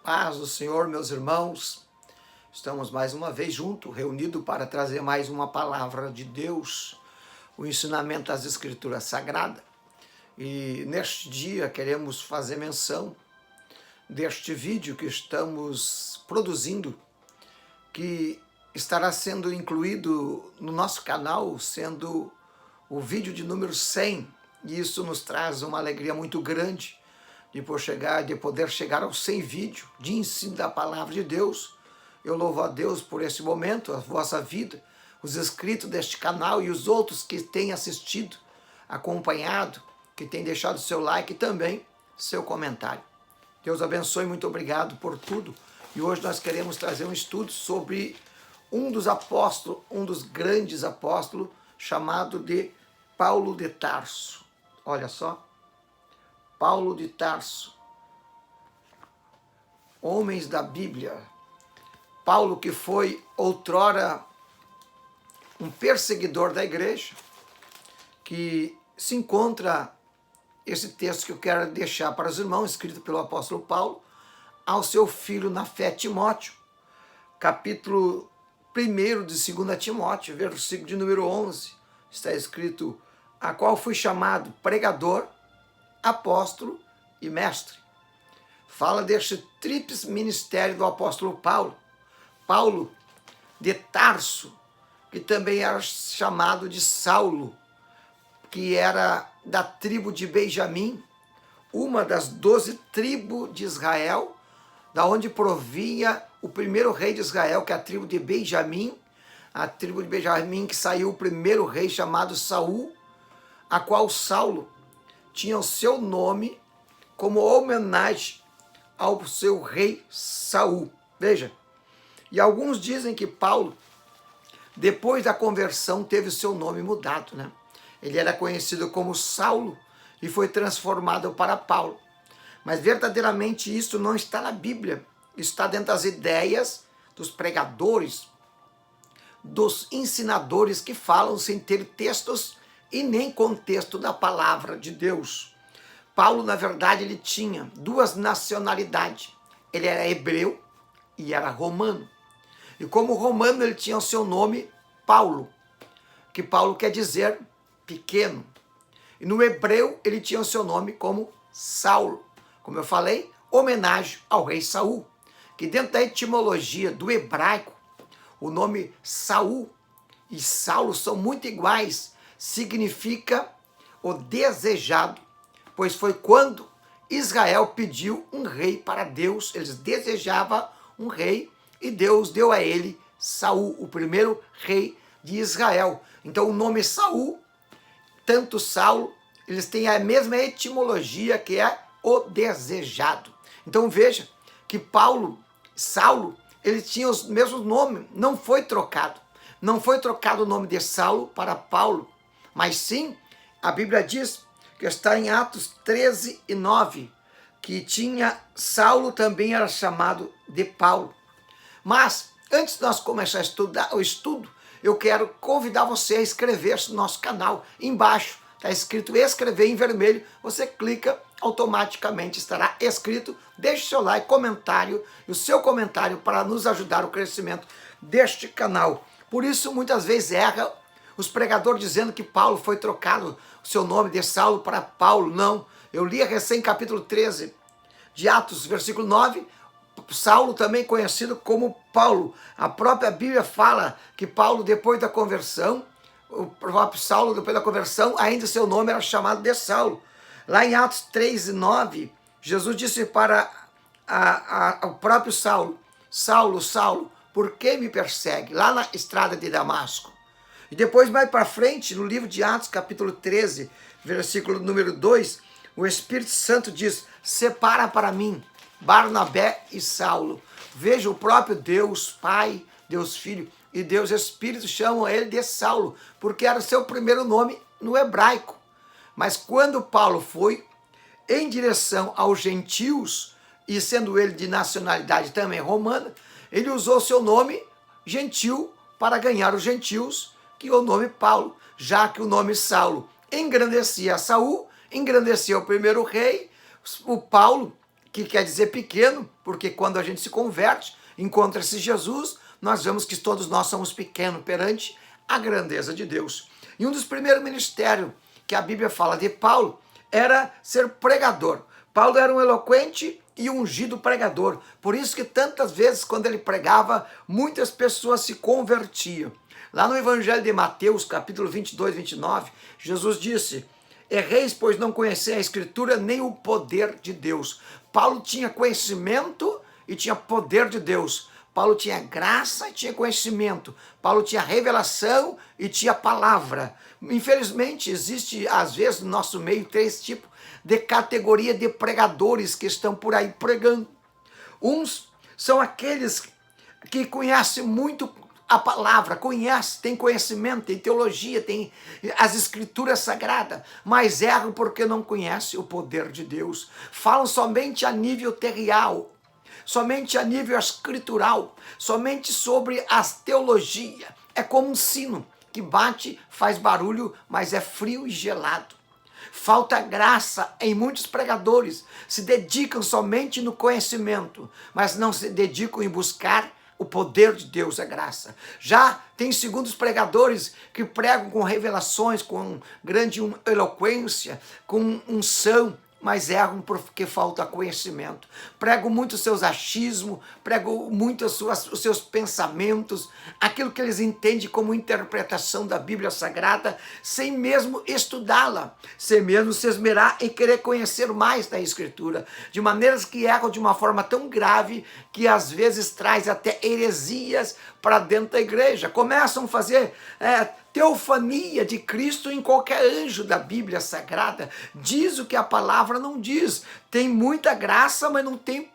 Paz do Senhor, meus irmãos, estamos mais uma vez juntos, reunidos para trazer mais uma palavra de Deus, o ensinamento das Escrituras Sagradas. E neste dia queremos fazer menção deste vídeo que estamos produzindo, que estará sendo incluído no nosso canal, sendo o vídeo de número 100, e isso nos traz uma alegria muito grande, de poder chegar aos 100 vídeos de ensino da palavra de Deus. Eu louvo a Deus por esse momento, a vossa vida, os inscritos deste canal e os outros que têm assistido, acompanhado, que têm deixado seu like e também seu comentário. Deus abençoe, muito obrigado por tudo. E hoje nós queremos trazer um estudo sobre um dos apóstolos, um dos grandes apóstolos, chamado de Paulo de Tarso. Olha só. Paulo de Tarso, homens da Bíblia. Paulo, que foi outrora um perseguidor da igreja, que se encontra esse texto que eu quero deixar para os irmãos, escrito pelo apóstolo Paulo, ao seu filho na fé, Timóteo, capítulo 1 de 2 Timóteo, versículo de número 11, está escrito: a qual fui chamado pregador, apóstolo e mestre. Fala deste tríplice ministério do apóstolo Paulo. Paulo de Tarso, que também era chamado de Saulo, que era da tribo de Benjamim, uma das 12 tribos de Israel, da onde provinha o primeiro rei de Israel, que é a tribo de Benjamim, a tribo de Benjamim que saiu o primeiro rei chamado Saul, a qual Saulo tinha o seu nome como homenagem ao seu rei Saul. Veja, e alguns dizem que Paulo, depois da conversão, teve o seu nome mudado, né? Ele era conhecido como Saulo e foi transformado para Paulo. Mas verdadeiramente isso não está na Bíblia, está dentro das ideias dos pregadores, dos ensinadores que falam sem ter textos e nem contexto da palavra de Deus. Paulo, na verdade, ele tinha duas nacionalidades. Ele era hebreu e era romano. E como romano, ele tinha o seu nome Paulo, que Paulo quer dizer pequeno. E no hebreu, ele tinha o seu nome como Saulo. Como eu falei, homenagem ao rei Saul, que dentro da etimologia do hebraico, o nome Saul e Saulo são muito iguais, significa o desejado, pois foi quando Israel pediu um rei para Deus, eles desejavam um rei e Deus deu a ele Saul, o primeiro rei de Israel. Então o nome Saul, tanto Saulo, eles têm a mesma etimologia, que é o desejado. Então veja que Saulo, ele tinha os mesmos nomes, não foi trocado. Não foi trocado o nome de Saulo para Paulo, mas sim, a Bíblia diz que está em Atos 13 e 9, que Saulo também era chamado de Paulo. Mas, antes de nós começar a estudar o estudo, eu quero convidar você a inscrever-se no nosso canal. Embaixo está escrito escrever em vermelho, você clica, automaticamente estará escrito. Deixe seu like, comentário, e o seu comentário para nos ajudar no crescimento deste canal. Por isso, muitas vezes erra os pregadores dizendo que Paulo foi trocado o seu nome de Saulo para Paulo. Não, eu li recém capítulo 13 de Atos, versículo 9, Saulo também conhecido como Paulo. A própria Bíblia fala que Paulo, depois da conversão, o próprio Saulo, depois da conversão, ainda seu nome era chamado de Saulo. Lá em Atos 3 e 9, Jesus disse para o próprio Saulo: Saulo, Saulo, por que me persegue? Lá na estrada de Damasco. E depois, mais para frente, no livro de Atos, capítulo 13, versículo número 2, o Espírito Santo diz: separa para mim Barnabé e Saulo. Veja, o próprio Deus Pai, Deus Filho e Deus Espírito chamam ele de Saulo, porque era o seu primeiro nome no hebraico. Mas quando Paulo foi em direção aos gentios, e sendo ele de nacionalidade também romana, ele usou seu nome gentil para ganhar os gentios, que é o nome Paulo, já que o nome Saulo engrandecia Saul, engrandecia o primeiro rei. O Paulo que quer dizer pequeno, porque quando a gente se converte, encontra-se Jesus, nós vemos que todos nós somos pequenos perante a grandeza de Deus. E um dos primeiros ministérios que a Bíblia fala de Paulo era ser pregador. Paulo era um eloquente e ungido pregador. Por isso que tantas vezes, quando ele pregava, muitas pessoas se convertiam. Lá no Evangelho de Mateus, capítulo 22, 29, Jesus disse: erreis, pois não conhecem a Escritura nem o poder de Deus. Paulo tinha conhecimento e tinha poder de Deus. Paulo tinha graça e tinha conhecimento. Paulo tinha revelação e tinha palavra. Infelizmente, existe, às vezes, no nosso meio, três tipos de categoria de pregadores que estão por aí pregando. Uns são aqueles que conhecem muito a palavra, tem conhecimento, tem teologia, tem as escrituras sagradas, mas erram porque não conhecem o poder de Deus. Falam somente a nível terrial, somente a nível escritural, somente sobre as teologias. É como um sino que bate, faz barulho, mas é frio e gelado. Falta graça em muitos pregadores, se dedicam somente no conhecimento, mas não se dedicam em buscar o poder de Deus, a graça. Já tem segundos pregadores que pregam com revelações, com grande eloquência, com unção, mas erram porque falta conhecimento. Pregam muito os seus achismos, pregam muito os seus pensamentos, aquilo que eles entendem como interpretação da Bíblia Sagrada, sem mesmo estudá-la, sem mesmo se esmerar em querer conhecer mais da Escritura, de maneiras que erram de uma forma tão grave que às vezes traz até heresias para dentro da igreja. Começam a fazer teofania de Cristo em qualquer anjo da Bíblia Sagrada. Diz o que a palavra não diz. Tem muita graça, mas não tem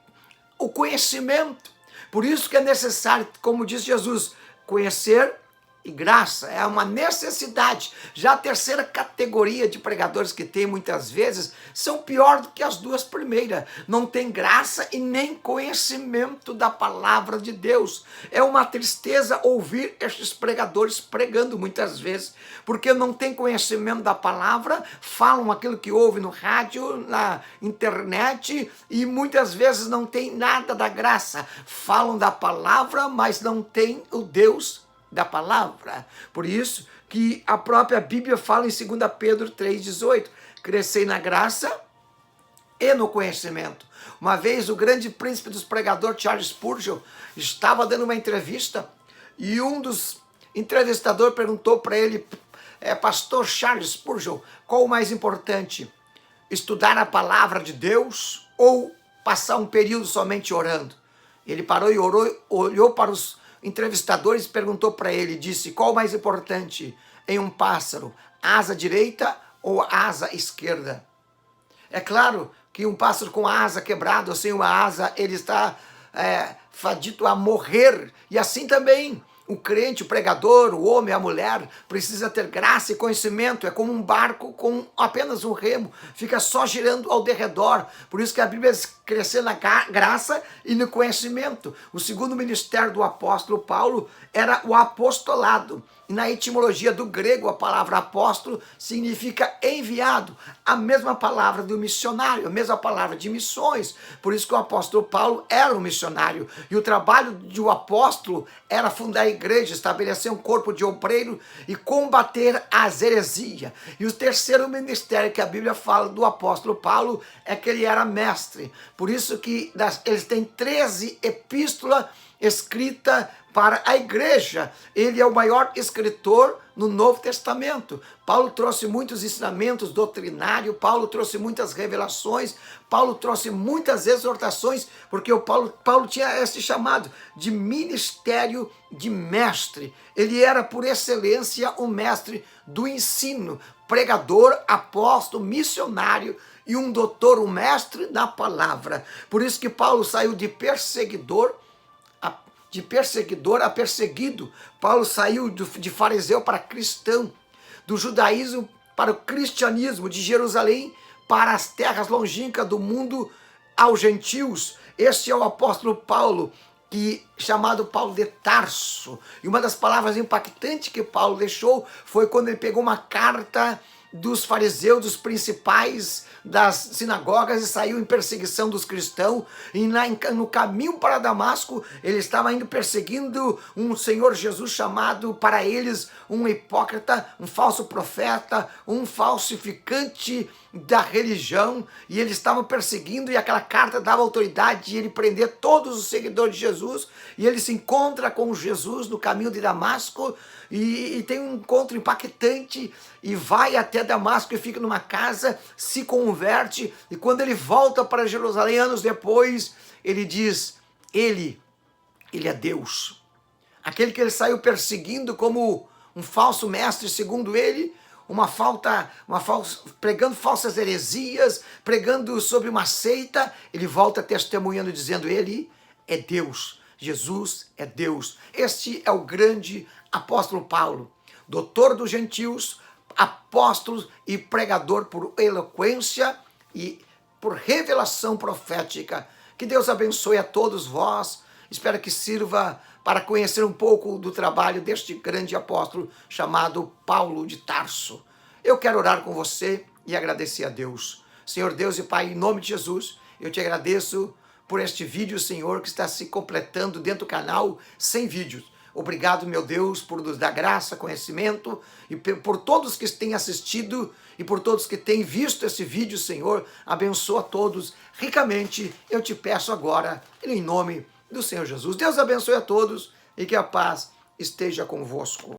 o conhecimento. Por isso que é necessário, como diz Jesus, conhecer e graça. É uma necessidade. Já a terceira categoria de pregadores que tem muitas vezes são pior do que as duas primeiras. Não tem graça e nem conhecimento da palavra de Deus. É uma tristeza ouvir estes pregadores pregando muitas vezes, porque não tem conhecimento da palavra, falam aquilo que ouve no rádio, na internet, e muitas vezes não tem nada da graça. Falam da palavra, mas não tem o Deus da palavra. Por isso que a própria Bíblia fala em 2 Pedro 3,18, crescei na graça e no conhecimento. Uma vez o grande príncipe dos pregadores, Charles Spurgeon, estava dando uma entrevista e um dos entrevistadores perguntou para ele: pastor Charles Spurgeon, qual o mais importante? Estudar a palavra de Deus ou passar um período somente orando? Ele parou e olhou para os entrevistadores, perguntou para ele, disse: qual o mais importante em um pássaro, asa direita ou asa esquerda? É claro que um pássaro com a asa quebrada ou sem uma asa, ele está fadito a morrer. E assim também o crente, o pregador, o homem, a mulher, precisa ter graça e conhecimento. É como um barco com apenas um remo, fica só girando ao derredor. Por isso que a Bíblia diz crescer na graça e no conhecimento. O segundo ministério do apóstolo Paulo era o apostolado. E na etimologia do grego, a palavra apóstolo significa enviado. A mesma palavra do missionário, a mesma palavra de missões. Por isso que o apóstolo Paulo era um missionário. E o trabalho do apóstolo era fundar a igreja, estabelecer um corpo de obreiro e combater as heresias. E o terceiro ministério que a Bíblia fala do apóstolo Paulo é que ele era mestre. Por isso que eles têm 13 epístolas escritas para a igreja. Ele é o maior escritor no Novo Testamento. Paulo trouxe muitos ensinamentos doutrinários, Paulo trouxe muitas revelações, Paulo trouxe muitas exortações, porque Paulo tinha esse chamado de ministério de mestre. Ele era, por excelência, o mestre do ensino, pregador, apóstolo, missionário e um doutor, um mestre da palavra. Por isso que Paulo saiu de perseguidor a perseguido. Paulo saiu de fariseu para cristão, do judaísmo para o cristianismo, de Jerusalém para as terras longínquas do mundo aos gentios. Este é o apóstolo Paulo, chamado Paulo de Tarso. E uma das palavras impactantes que Paulo deixou foi quando ele pegou uma carta dos fariseus, dos principais das sinagogas, e saiu em perseguição dos cristãos, e no caminho para Damasco, ele estava indo perseguindo um Senhor Jesus chamado para eles um hipócrita, um falso profeta, um falsificante da religião, e eles estavam perseguindo, e aquela carta dava autoridade de ele prender todos os seguidores de Jesus, e ele se encontra com Jesus no caminho de Damasco, e tem um encontro impactante, e vai até Damasco e fica numa casa, se converte, e quando ele volta para Jerusalém anos depois, ele diz, ele é Deus. Aquele que ele saiu perseguindo como um falso mestre, segundo ele, pregando falsas heresias, pregando sobre uma seita, ele volta testemunhando, dizendo, ele é Deus, Jesus é Deus. Este é o grande apóstolo Paulo, doutor dos gentios, apóstolo e pregador por eloquência e por revelação profética. Que Deus abençoe a todos vós. Espero que sirva para conhecer um pouco do trabalho deste grande apóstolo chamado Paulo de Tarso. Eu quero orar com você e agradecer a Deus. Senhor Deus e Pai, em nome de Jesus, eu te agradeço por este vídeo, Senhor, que está se completando dentro do canal 100 vídeos. Obrigado, meu Deus, por nos dar graça, conhecimento, e por todos que têm assistido e por todos que têm visto esse vídeo, Senhor. Abençoa todos ricamente, eu te peço agora, em nome do Senhor Jesus. Deus abençoe a todos e que a paz esteja convosco.